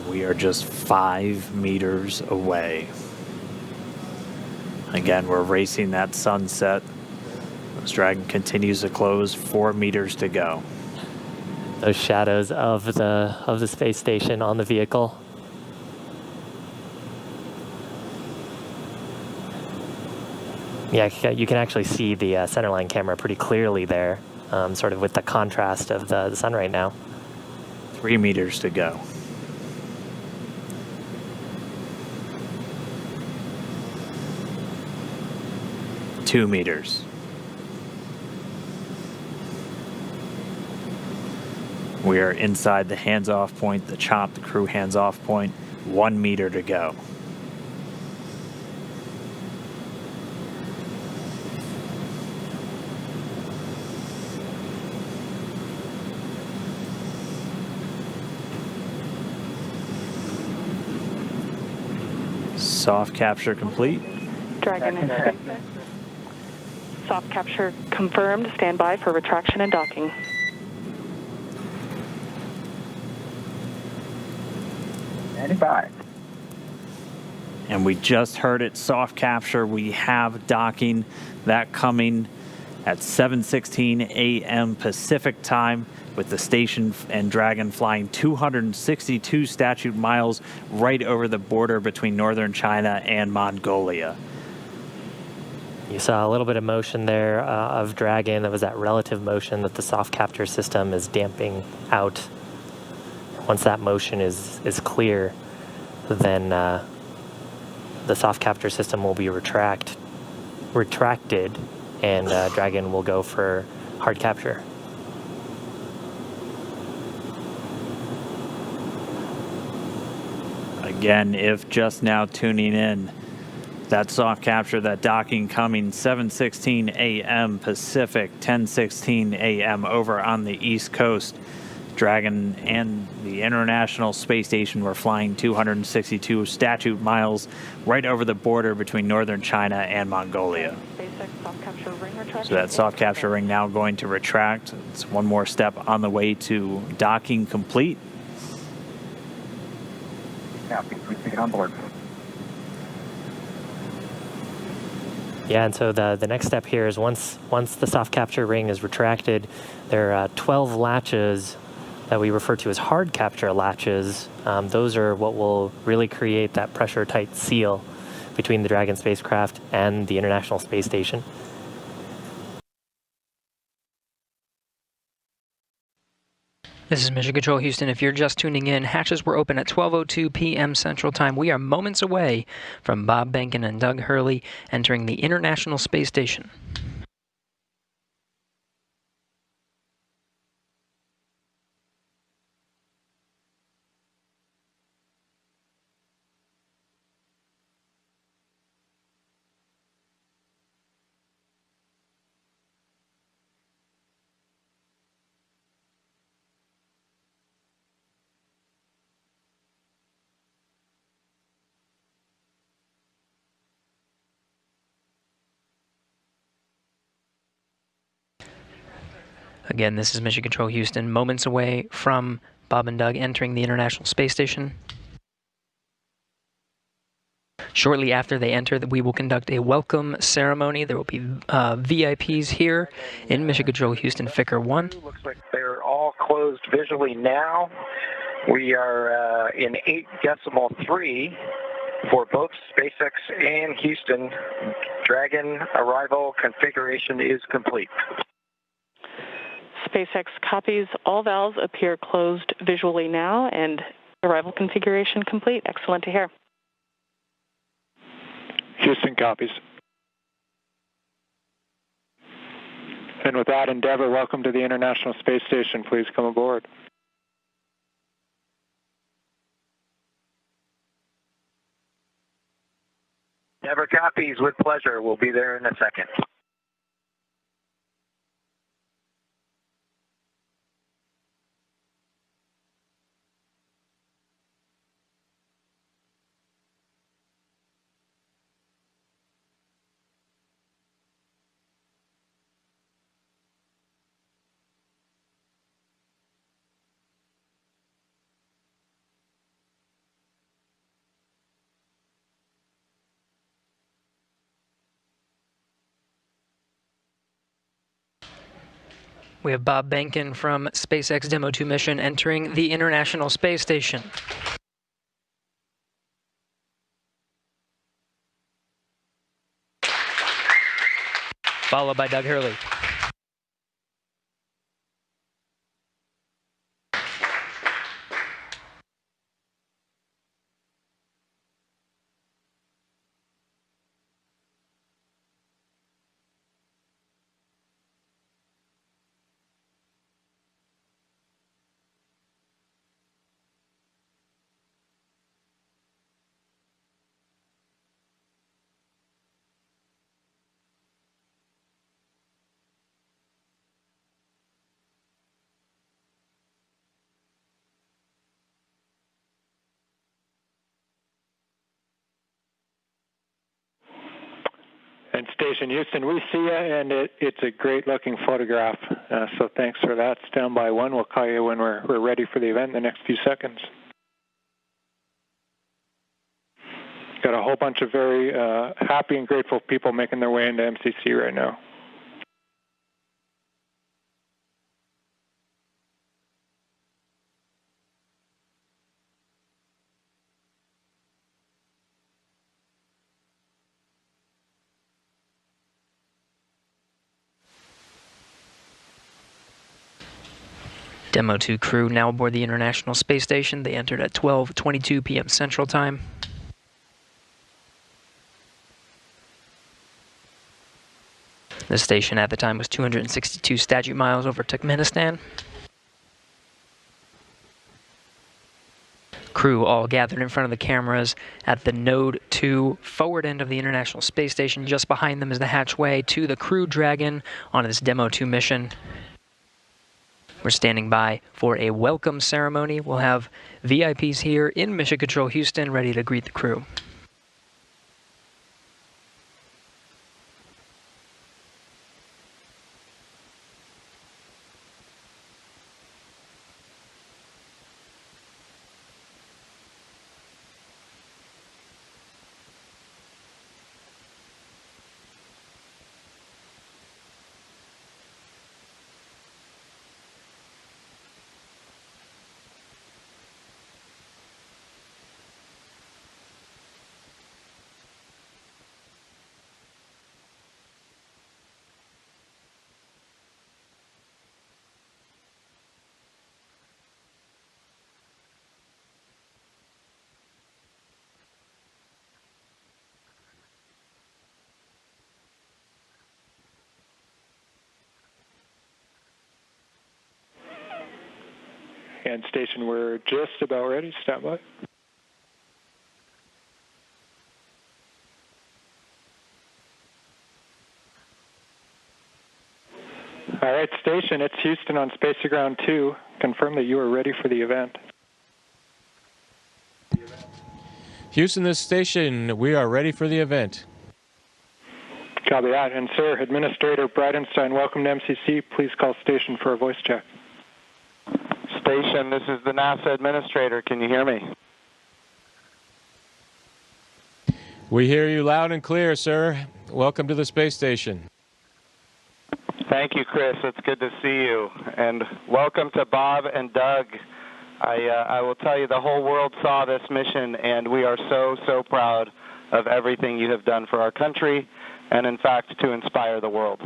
We are just 5 meters away. Again, we're racing that sunset. This Dragon continues to close, 4 meters to go. Those shadows of the space station on the vehicle. Yeah, you can actually see the centerline camera pretty clearly there, sort of with the contrast of the sun right now. 3 meters to go. Two meters. We are inside the hands-off point, the chop, the crew hands-off point. 1 meter to go. Soft capture complete. Dragon in SpaceX. Soft capture confirmed. Stand by for retraction and docking. And we just heard it, soft capture. We have docking, that coming at 7:16 a.m. Pacific time, with the station and Dragon flying 262 statute miles right over the border between northern China and Mongolia. You saw a little bit of motion there of Dragon. That was that relative motion that the soft capture system is damping out. Once that motion is clear, then the soft capture system will be retracted, and Dragon will go for hard capture. Again, if just now tuning in, that soft capture, that docking coming 7:16 a.m. Pacific, 10:16 a.m. over on the East Coast. Dragon and the International Space Station were flying 262 statute miles right over the border between northern China and Mongolia. So that soft capture ring now going to retract. It's one more step on the way to docking complete. Copy, please take it on board. Yeah, and so the next step here is once the soft capture ring is retracted, there are 12 latches that we refer to as hard capture latches. Those are what will really create that pressure-tight seal between the Dragon spacecraft and the International Space Station. This is Mission Control Houston. If you're just tuning in, hatches were open at 12:02 p.m. Central Time. We are moments away from Bob Behnken and Doug Hurley entering the International Space Station. Again, this is Mission Control Houston, moments away from Bob and Doug entering the International Space Station. Shortly after they enter, we will conduct a welcome ceremony. There will be VIPs here in Mission Control Houston, Ficker 1. Looks like they're all closed visually now. We are in 8.3 for both SpaceX and Houston. Dragon arrival configuration is complete. SpaceX copies. All valves appear closed visually now, and arrival configuration complete. Excellent to hear. Houston copies. And with that, Endeavour, welcome to the International Space Station. Please come aboard. Endeavour copies with pleasure. We'll be there in a second. We have Bob Behnken from SpaceX Demo 2 mission entering the International Space Station. Followed by Doug Hurley. And Station Houston, we see you, and it's a great-looking photograph. So thanks for that. Stand by one. We'll call you when we're ready for the event in the next few seconds. Got a whole bunch of very happy and grateful people making their way into MCC right now. Demo 2 crew now aboard the International Space Station. They entered at 12:22 p.m. Central Time. The station at the time was 262 statute miles over Turkmenistan. Crew all gathered in front of the cameras at the Node 2 forward end of the International Space Station. Just behind them is the hatchway to the Crew Dragon on this Demo 2 mission. We're standing by for a welcome ceremony. We'll have VIPs here in Mission Control Houston ready to greet the crew. And Station, we're just about ready. Stand by. All right, Station, it's Houston on Space Ground 2. Confirm that you are ready for the event. Houston, this station, we are ready for the event. Copy that. And sir, Administrator Bridenstine, welcome to MCC. Please call Station for a voice check. Station, this is the NASA Administrator. Can you hear me? We hear you loud and clear, sir. Welcome to the space station. Thank you, Chris. It's good to see you. And welcome to Bob and Doug. I will tell you, the whole world saw this mission, and we are so proud of everything you have done for our country and, in fact, to inspire the world.